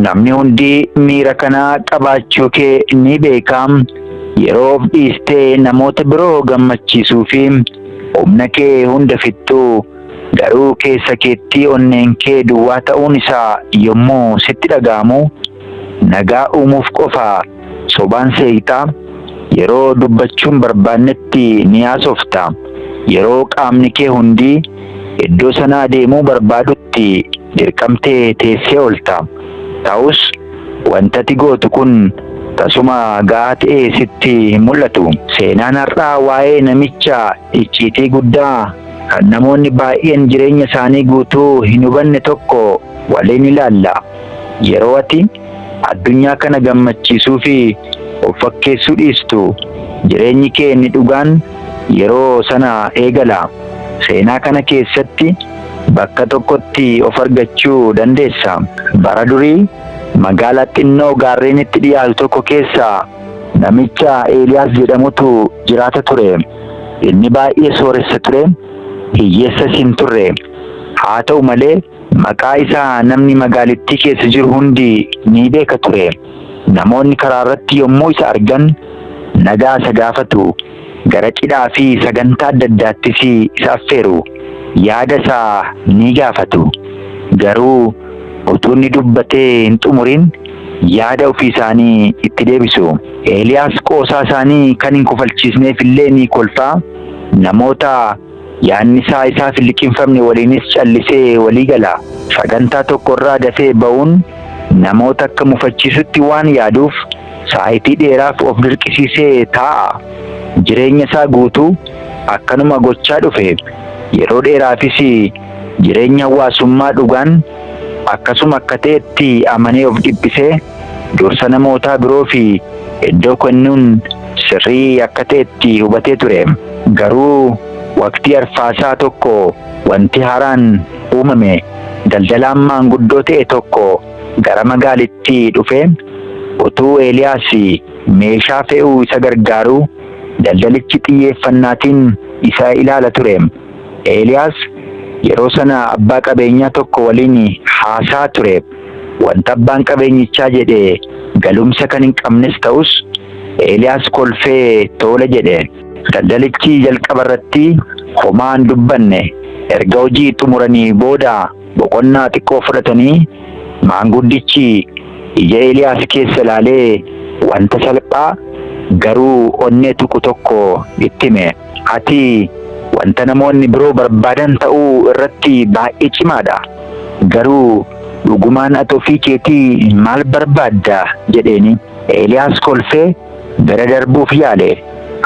Namni hundi miira kanaa qabaachuu kee ni beekam. Yeroo of dhiistee namoota biroo gammachiisuu fi humna kee hunda fixxuu garuu keessa keetti onneen kee duwwaa ta'uun isaa yommuu sitti dhaga'amu nagaa uumuuf qofa sobaan seeyita. Yeroo dubbachuun barbaannetti ni haasofta. Yeroo qaamni kee hundi iddoo sanaa deemuu barbaadutti dirqamtee teessee oolta. Ta'us wantati gootu kun tasuma gahaa ta'ee sitti hin mul'atu. Seenaan har'aa waa'ee namicha icciitii guddaa kan namoonni baay'een jireenya isaanii guutuu hin hubanne tokko waliin ilaalla. Yeroo ati addunyaa kana gammachiisuu fi of fakkeessuu dhiistu jireenyi kee inni dhugaan yeroo sana eegala. Seenaa kana keessatti bakka tokkotti of argachuu dandeessa. Bara durii magaalaa xinnoo gaarreenitti dhiyaatu tokko keessa namicha Eeliyaas jedhamutu jiraata ture. Inni baay'ee sooressa ture, hiyyeessas hin turre. Haa ta'u malee maqaa isaa namni magaalittii keessa jiru hundi ni beeka ture. Namoonni karaa irratti yommuu isa argan nagaa isa gaafatu. Gara cidhaa fi sagantaa adda addaattis isa affeeru. Yaada isaa ni gaafatu. Garuu utuu inni dubbatee hin xumurin yaada ofii isaanii itti deebisu. Eeliyaas qoosaa isaanii kan hin kofalchiisneef illee ni kolfaa. Namoota yaadni isaaf hin liqinfamne waliinis callisee walii gala. Sagantaa tokko irraa dafee ba'uun namoota akka mufachiisutti waan yaaduuf sa'aatii dheeraaf of dirqisiisee taa'a. Jireenya isaa guutuu akkanuma gochaa dhufe. Yeroo dheeraafis jireenya hawaasummaa dhugaan akkasuma akka ta'etti amanee of dhiphisee dursa namootaa biroo fi iddoo kennuun sirrii akka ta'etti hubatee ture. Garuu waqtii arfaasaa tokko wanti haaraan uumame. Daldalaan maanguddoo ta'e tokko gara magaalittii dhufe. Utuu Eeliyaas meeshaa fe'uu isa gargaaru daldalichi xiyyeeffannaatiin isa ilaala ture. Eeliyaas yeroo sana abbaa qabeenyaa tokko waliin haasaa ture. Wanta abbaan qabeenyichaa jedhe galumsa kan hin qabnes ta'us Eeliyaas kolfee tole jedhe. Daldalichi jalqaba irratti homaa hin dubbanne. Erga hojii xumuranii booda boqonnaa xiqqoo fudhatanii maanguddichi ija Eeliyaas keessa ilaalee wanta salphaa garuu onnee tuqu tokko itti hime. Ati wanta namoonni biroo barbaadan ta'uu irratti baay'ee cimaadha. Garuu dhugumaan ati ofii keetii maal barbaadda jedheeni. Eeliyaas kolfee bira darbuuf yaale.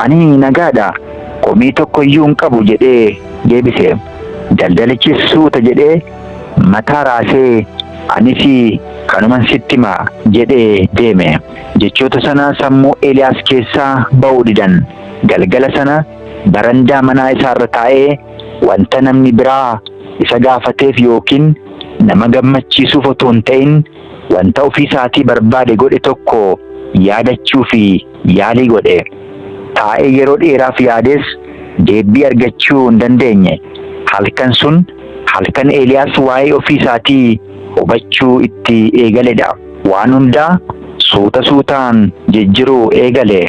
Ani nagaadha, komii tokko iyyuu hin qabu jedhee deebise. Daldalichis suuta jedhee mataa raasee anis kanuman sitti hima jedhee deeme. Jechoota sana sammuu Eeliyaas keessaa ba'uu didan. Galgala sana barandaa manaa isaarra taa'ee wanta namni biraa isa gaafateef yookiin nama gammachiisuuf otoo hin ta'in wanta ofii isaatii barbaade godhe tokko yaadachuu fi yaalii godhe. Taa'ee yeroo dheeraaf yaadees deebii argachuu hin dandeenye. Halkan sun halkan Eeliyaas waa'ee ofii isaatii hubachuu itti eegaledha. Waan hundaa suuta suutaan jijjiiruu eegale.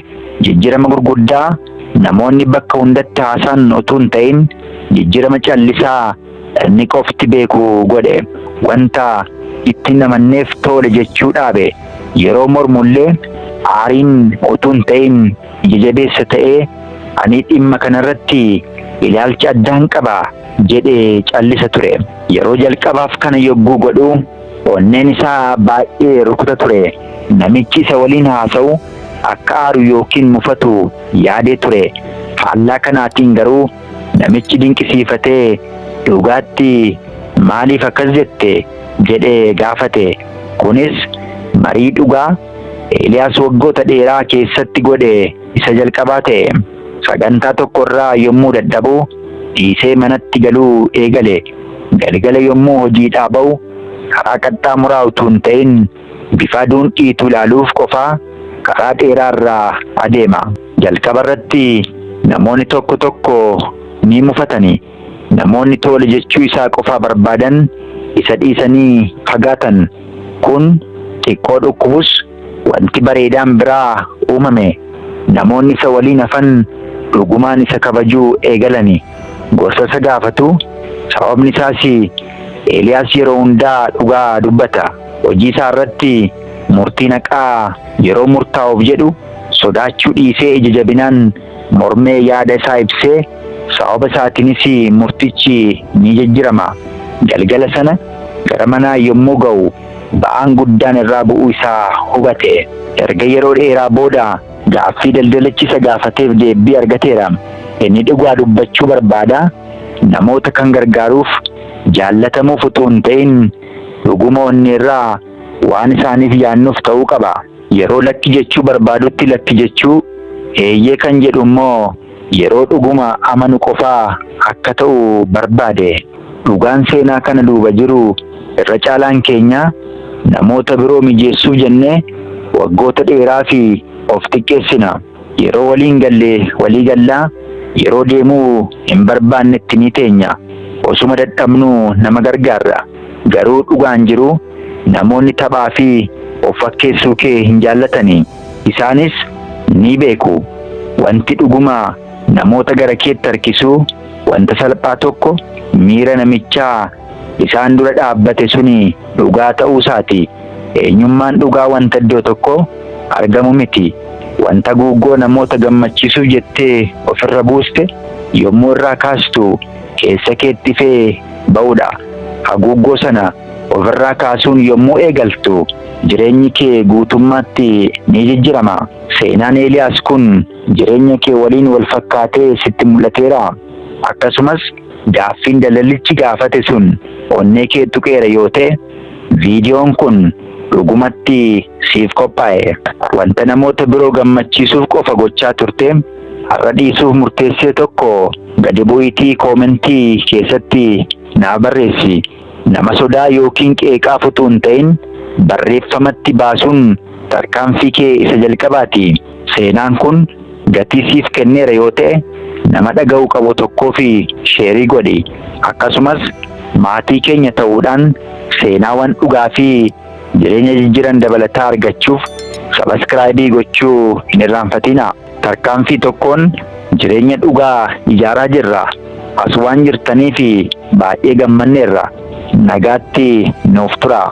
Jijjiirama gurguddaa namoonni bakka hundatti haasan otoo hin ta'in jijjiirama callisaa inni qofti beeku godhe. Wanta itti namanneef tole jechuu dhaabe. Yeroo mormullee aariin otoo hin ta'in jabeessa ta'ee ani dhimma kanarratti ilaalcha addaan qaba jedhee callisa ture. Yeroo jalqabaaf kana yogguu godhu onneen isaa baay'ee rukuta ture. Namichi isa waliin haasa'u akka aaru yookiin mufatu yaadee ture. Faallaa kanaatiin garuu namichi dinqisiifatee dhugaatti maaliif akkas jette jedhee gaafate. Kunis marii dhugaa Eeliyaas waggoota dheeraa keessatti godhe isa jalqabaa ta'e. Sagantaa tokko irraa yommuu dadhabu dhiisee manatti galuu eegale. Galgala yommuu hojiidhaa ba'u karaa qaxxaamuraa utuu hin ta'in bifa aduun dhiitu ilaaluuf qofaa karaa dheeraa irraa adeema. Jalqaba irratti namoonni tokko tokko ni mufatani. Namoonni tole jechuu isaa qofaa barbaadan isa dhiisanii fagaatan. Kun xiqqoo dhukkubus wanti bareedaan biraa uumame. Namoonni isa waliin hafan dhugumaan isa kabajuu eegalani. Gorsa isa gaafatu. Sababni isaas Eeliyaas yeroo hundaa dhugaa dubbata. Hojii isaa irratti murtii naqaa yeroo murtaa'uuf jedhu sodaachuu dhiisee ija jabinaan mormee yaada isaa ibsee sababa isaatiinis murtichi ni jijjiirama. Galgala sana gara manaa yommuu ga'u ba'aan guddaan irraa bu'uu isaa hubate. Erga yeroo dheeraa booda gaaffii daldalachi isa gaafateef deebii argateera. Inni dhugaa dubbachuu barbaada. Namoota kan gargaaruuf jaallatamuuf utuu hin ta'in dhuguma onni irraa waan isaaniif yaannuuf ta'uu qaba. Yeroo lakki jechuu barbaadutti lakki jechuu, eeyyee kan jedhu immoo yeroo dhuguma amanu qofaa akka ta'u barbaade. Dhugaan seenaa kana duuba jiru irra caalaan keenya namoota biroo mijeessuu jennee waggoota dheeraa fi of xiqqeessina. Yeroo waliin gallee walii gallaa, yeroo deemuu hin barbaannetti ni teenya. Osuma dadhabnuu nama gargaarra. Garuu dhugaan jiru namoonni taphaa fi of fakkeessuu kee hin jaallatani. Isaanis ni beeku. Wanti dhuguma namoota gara keetti harkisuu wanta salphaa tokko miira namichaa isaan dura dhaabbate suni dhugaa ta'uu isaati. Eenyummaan dhugaa wanta iddoo tokko argamu miti. Wanta guuggoo namoota gammachiisuu jettee ofirra buuste yommuu irraa kaastu keessa keetti fee ba'uudha. Haguuggoo sana ofirraa kaasuun yommuu eegaltu jireenyi kee guutummaatti ni jijjiirama. Seenaan Eeliyaas kun jireenya kee waliin wal fakkaatee sitti mul'ateera. Akkasumas gaaffiin daldalichi gaafate sun onnee kee tuqeera yoo ta'e viidiyoon kun dhugumatti siif qophaa'e. Wanta namoota biroo gammachiisuuf qofa gochaa turte har'a dhiisuuf murteessee tokko gadi bu'iitii koomentii keessatti naa barreessi. Nama sodaa yookiin qeeqaaf utuu hin ta'in barreeffamatti baasuun tarkaanfii kee isa jalqabaati. Seenaan kun gatii siif kenneera yoo ta'e nama dhaga'uu qabu tokkoo fi sheerii godhi. Akkasumas maatii keenya ta'uudhaan seenaawwan dhugaa fi jireenya jijjiiran dabalataa argachuuf sabiskiraayibii gochuu hin irraanfatina. Tarkaanfii tokkoon jireenya dhugaa ijaaraa jirra. As waan jirtanii fi baay'ee gammanneerra. Nagaatti nuuf tura.